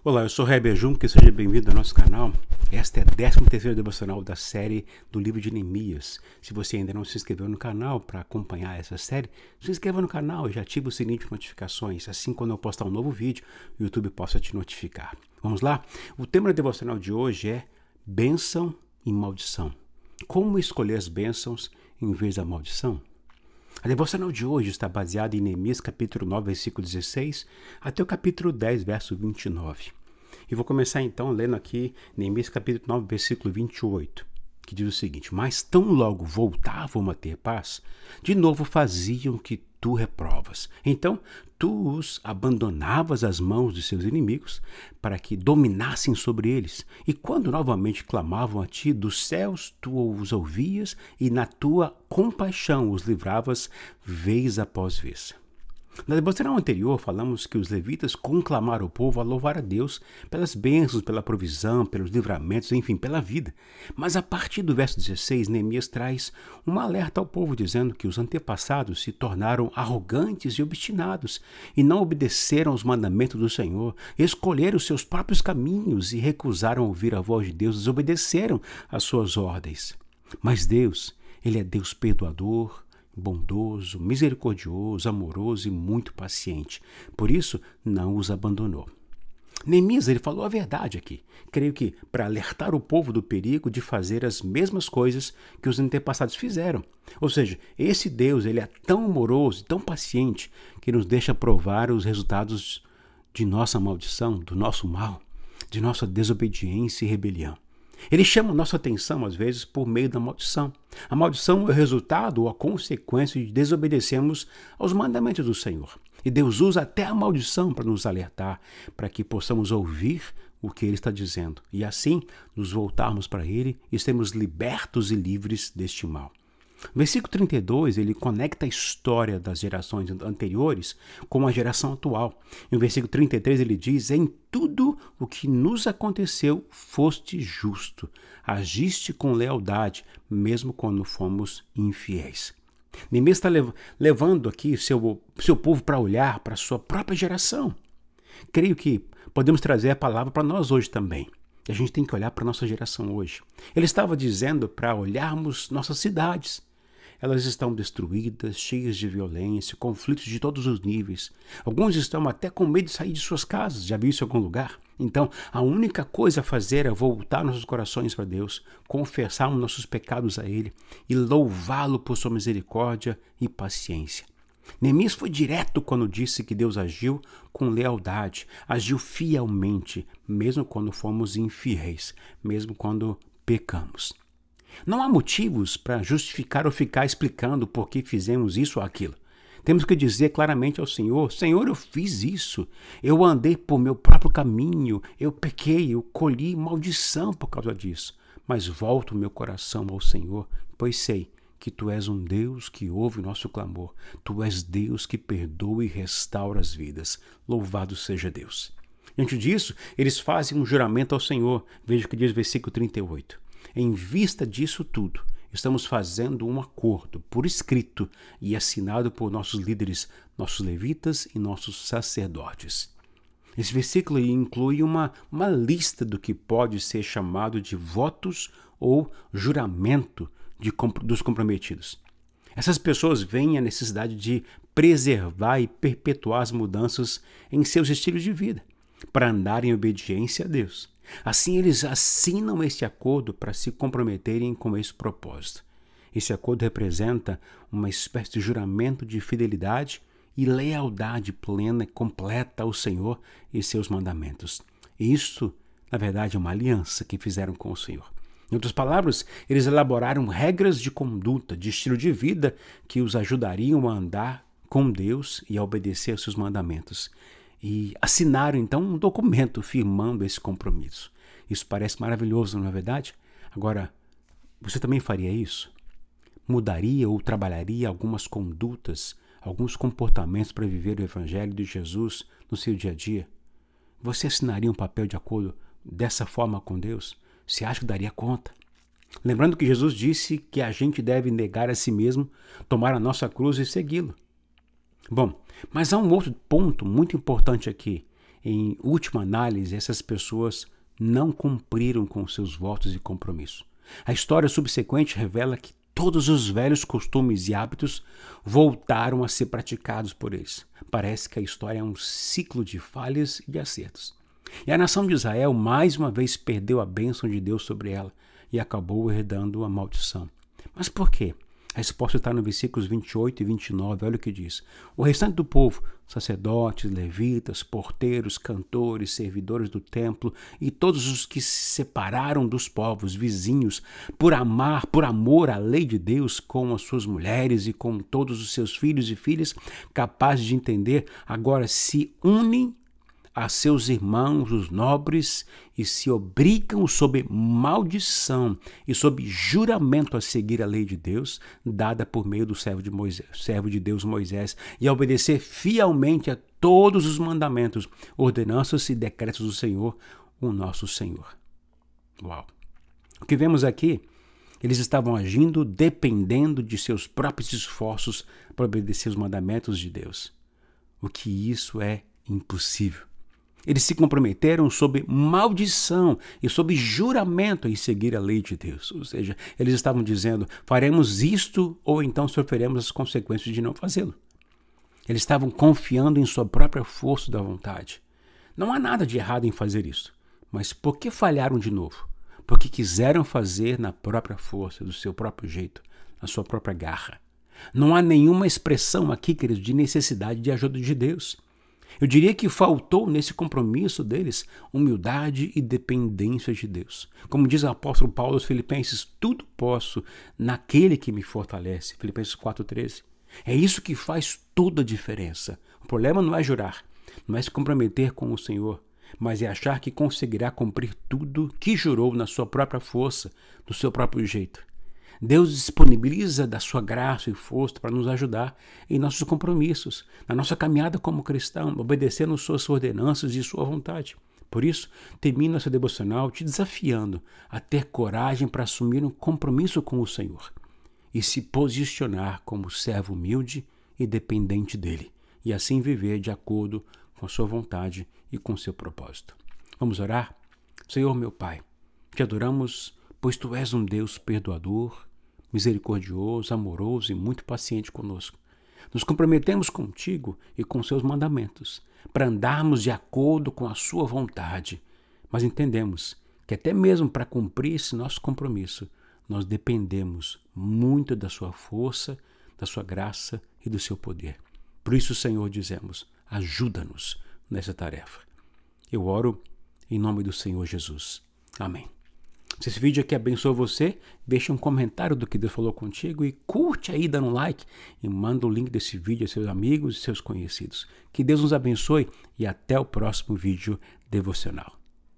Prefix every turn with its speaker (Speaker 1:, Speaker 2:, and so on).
Speaker 1: Olá, eu sou Heber Juncker, seja bem-vindo ao nosso canal. Esta é a 13ª devocional da série do livro de Neemias. Se você ainda não se inscreveu no canal para acompanhar essa série, se inscreva no canal e já ative o sininho de notificações. Assim, quando eu postar um novo vídeo, o YouTube possa te notificar. Vamos lá? O tema da devocional de hoje é bênção e maldição. Como escolher as bênçãos em vez da maldição? A devocional de hoje está baseada em Neemias capítulo 9, versículo 16, até o capítulo 10, verso 29. E vou começar então lendo aqui Neemias capítulo 9, versículo 28, que diz o seguinte: Mas tão logo voltavam a ter paz, de novo faziam que tu reprovas. Então tu os abandonavas às mãos de seus inimigos, para que dominassem sobre eles. E quando novamente clamavam a ti, dos céus tu os ouvias, e na tua compaixão os livravas vez após vez. Na devocional anterior, falamos que os levitas conclamaram o povo a louvar a Deus pelas bênçãos, pela provisão, pelos livramentos, enfim, pela vida. Mas a partir do verso 16, Neemias traz um alerta ao povo, dizendo que os antepassados se tornaram arrogantes e obstinados e não obedeceram aos mandamentos do Senhor, escolheram os seus próprios caminhos e recusaram ouvir a voz de Deus, desobedeceram às suas ordens. Mas Deus, Ele é Deus perdoador, bondoso, misericordioso, amoroso e muito paciente. Por isso, não os abandonou. Neemias, ele falou a verdade aqui. Creio que para alertar o povo do perigo de fazer as mesmas coisas que os antepassados fizeram. Ou seja, esse Deus, ele é tão amoroso, tão paciente, que nos deixa provar os resultados de nossa maldição, do nosso mal, de nossa desobediência e rebelião. Ele chama a nossa atenção, às vezes, por meio da maldição. A maldição é o resultado ou a consequência de desobedecermos aos mandamentos do Senhor. E Deus usa até a maldição para nos alertar, para que possamos ouvir o que Ele está dizendo. E assim, nos voltarmos para Ele e sermos libertos e livres deste mal. No versículo 32, ele conecta a história das gerações anteriores com a geração atual. No versículo 33, ele diz: Em tudo o que nos aconteceu, foste justo, agiste com lealdade, mesmo quando fomos infiéis. Neemias está levando aqui seu povo para olhar para a sua própria geração. Creio que podemos trazer a palavra para nós hoje também. A gente tem que olhar para a nossa geração hoje. Ele estava dizendo para olharmos nossas cidades. Elas estão destruídas, cheias de violência, conflitos de todos os níveis. Alguns estão até com medo de sair de suas casas. Já viu isso em algum lugar? Então, a única coisa a fazer é voltar nossos corações para Deus, confessarmos nossos pecados a Ele e louvá-lo por sua misericórdia e paciência. Neemias foi direto quando disse que Deus agiu com lealdade, agiu fielmente, mesmo quando fomos infiéis, mesmo quando pecamos. Não há motivos para justificar ou ficar explicando por que fizemos isso ou aquilo. Temos que dizer claramente ao Senhor: Senhor, eu fiz isso, eu andei por meu próprio caminho, eu pequei, eu colhi maldição por causa disso. Mas volto o meu coração ao Senhor, pois sei que Tu és um Deus que ouve o nosso clamor. Tu és Deus que perdoa e restaura as vidas. Louvado seja Deus. Diante disso, eles fazem um juramento ao Senhor. Veja o que diz o versículo 38. Em vista disso tudo, estamos fazendo um acordo por escrito e assinado por nossos líderes, nossos levitas e nossos sacerdotes. Esse versículo inclui uma lista do que pode ser chamado de votos ou juramento dos comprometidos. Essas pessoas veem a necessidade de preservar e perpetuar as mudanças em seus estilos de vida, para andar em obediência a Deus. Assim, eles assinam esse acordo para se comprometerem com esse propósito. Esse acordo representa uma espécie de juramento de fidelidade e lealdade plena e completa ao Senhor e seus mandamentos. Isso, na verdade, é uma aliança que fizeram com o Senhor. Em outras palavras, eles elaboraram regras de conduta, de estilo de vida que os ajudariam a andar com Deus e a obedecer aos seus mandamentos. E assinaram, então, um documento firmando esse compromisso. Isso parece maravilhoso, não é verdade? Agora, você também faria isso? Mudaria ou trabalharia algumas condutas, alguns comportamentos para viver o Evangelho de Jesus no seu dia a dia? Você assinaria um papel de acordo dessa forma com Deus? Você acha que daria conta? Lembrando que Jesus disse que a gente deve negar a si mesmo, tomar a nossa cruz e segui-lo. Bom, mas há um outro ponto muito importante aqui. em última análise, essas pessoas não cumpriram com seus votos e compromissos. A história subsequente revela que todos os velhos costumes e hábitos voltaram a ser praticados por eles. Parece que a história é um ciclo de falhas e de acertos. E a nação de Israel mais uma vez perdeu a bênção de Deus sobre ela e acabou herdando a maldição. Mas por quê? A resposta está no versículos 28 e 29, olha o que diz. O restante do povo, sacerdotes, levitas, porteiros, cantores, servidores do templo e todos os que se separaram dos povos vizinhos por amor à lei de Deus, com as suas mulheres e com todos os seus filhos e filhas, capazes de entender, agora se unem a seus irmãos, os nobres, e se obrigam sob maldição e sob juramento a seguir a lei de Deus, dada por meio do servo de Deus Moisés, e a obedecer fielmente a todos os mandamentos, ordenanças e decretos do Senhor, o nosso Senhor. Uau! O que vemos aqui, eles estavam agindo dependendo de seus próprios esforços para obedecer os mandamentos de Deus. O que isso é impossível. Eles se comprometeram sob maldição e sob juramento em seguir a lei de Deus. Ou seja, eles estavam dizendo, faremos isto ou então sofreremos as consequências de não fazê-lo. Eles estavam confiando em sua própria força da vontade. Não há nada de errado em fazer isso. Mas por que falharam de novo? Porque quiseram fazer na própria força, do seu próprio jeito, na sua própria garra. Não há nenhuma expressão aqui, queridos, de necessidade de ajuda de Deus. Eu diria que faltou nesse compromisso deles humildade e dependência de Deus. Como diz o apóstolo Paulo aos Filipenses, tudo posso naquele que me fortalece. Filipenses 4,13. É isso que faz toda a diferença. O problema não é jurar, não é se comprometer com o Senhor, mas é achar que conseguirá cumprir tudo que jurou na sua própria força, do seu próprio jeito. Deus disponibiliza da sua graça e força para nos ajudar em nossos compromissos, na nossa caminhada como cristão, obedecendo suas ordenanças e sua vontade. Por isso, termino essa devocional te desafiando a ter coragem para assumir um compromisso com o Senhor e se posicionar como servo humilde e dependente dele, e assim viver de acordo com a sua vontade e com o seu propósito. Vamos orar? Senhor, meu Pai, te adoramos, pois Tu és um Deus perdoador, misericordioso, amoroso e muito paciente conosco. Nos comprometemos contigo e com seus mandamentos, para andarmos de acordo com a sua vontade, mas entendemos que até mesmo para cumprir esse nosso compromisso, nós dependemos muito da sua força, da sua graça e do seu poder. Por isso, Senhor, dizemos, ajuda-nos nessa tarefa. Eu oro em nome do Senhor Jesus. Amém. Se esse vídeo aqui abençoou você, deixa um comentário do que Deus falou contigo e curte aí dando um like e manda o link desse vídeo a seus amigos e seus conhecidos. Que Deus nos abençoe e até o próximo vídeo devocional.